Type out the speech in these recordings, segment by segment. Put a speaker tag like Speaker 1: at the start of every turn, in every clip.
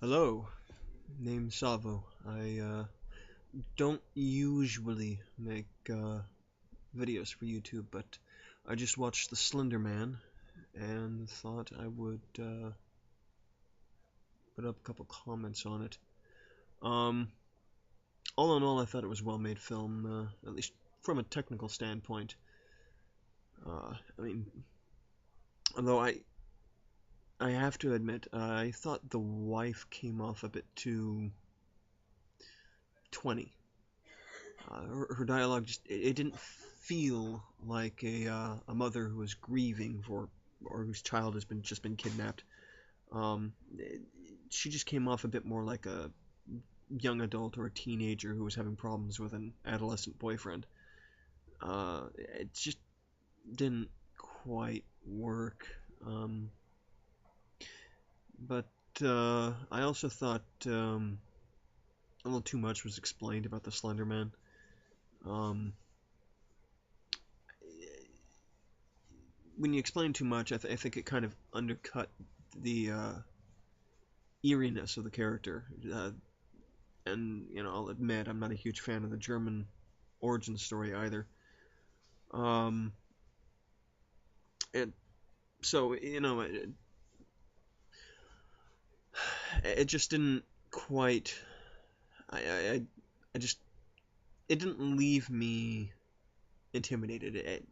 Speaker 1: Hello, name's Savo. I don't usually make videos for YouTube, but I just watched The Slender Man and thought I would put up a couple comments on it. Um, all in all, I thought it was a well-made film, at least from a technical standpoint. I mean, although I have to admit, I thought the wife came off a bit too 20. Her dialogue it didn't feel like a mother who was grieving for or whose child has been just been kidnapped. Um, she just came off a bit more like a young adult or a teenager who was having problems with an adolescent boyfriend. It just didn't quite work. But I also thought a little too much was explained about the Slender Man. Um, when you explain too much, I think it kind of undercut the eeriness of the character. And I'll admit I'm not a huge fan of the German origin story either. Um, and so it just didn't quite. I just it didn't leave me intimidated.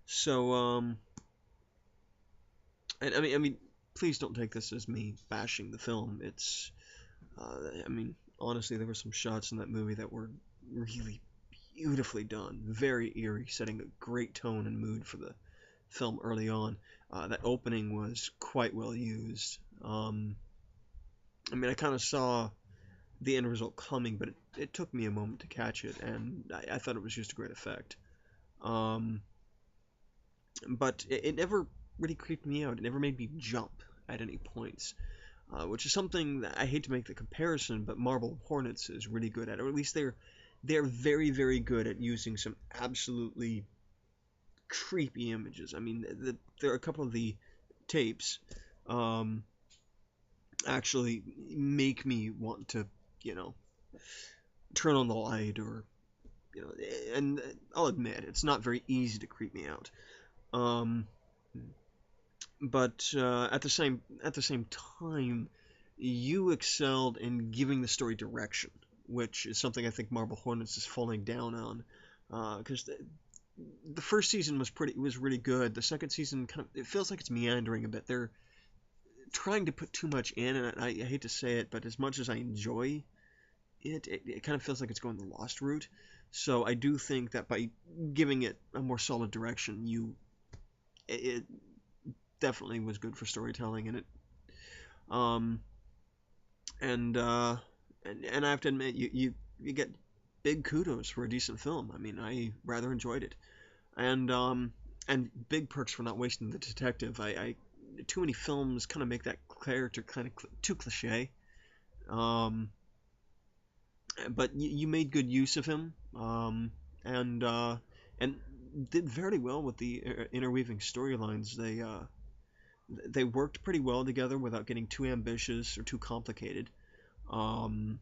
Speaker 1: So I mean, please don't take this as me bashing the film. I mean, honestly, there were some shots in that movie that were really beautifully done, very eerie, setting a great tone and mood for the film early on. That opening was quite well used. I mean, I kind of saw the end result coming, but it took me a moment to catch it, and I thought it was just a great effect. Um, but it never really creeped me out. It never made me jump at any points, which is something that I hate to make the comparison, but Marble Hornets is really good at, or at least they're very very good at using some absolutely creepy images. I mean, there are a couple of the tapes um, actually make me want to, you know, turn on the light or and I'll admit it's not very easy to creep me out. Um, but at the same time, you excelled in giving the story direction, which is something I think Marble Hornets is falling down on. Because the first season was really good. The second season it feels like it's meandering a bit. They're trying to put too much in, and I hate to say it, but as much as I enjoy it kind of feels like it's going the lost route. So I do think that by giving it a more solid direction, it definitely was good for storytelling, and it um and I have to admit you get big kudos for a decent film. I mean, I rather enjoyed it, and big perks for not wasting the detective. I too many films kind of make that character kind of too cliche. Um, but you made good use of him, and and did very well with the interweaving storylines. They worked pretty well together without getting too ambitious or too complicated. Um,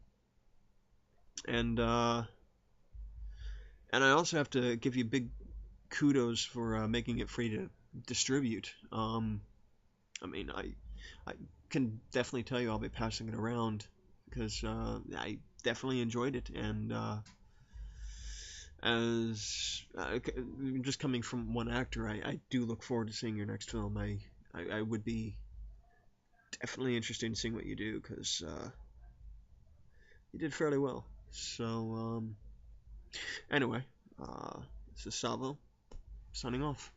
Speaker 1: and and I also have to give you big kudos for making it free to distribute. I mean, I can definitely tell you I'll be passing it around because I definitely enjoyed it, and as just coming from one actor, I do look forward to seeing your next film. I would be definitely interested in seeing what you do because you did fairly well. So anyway, this is Salvo signing off.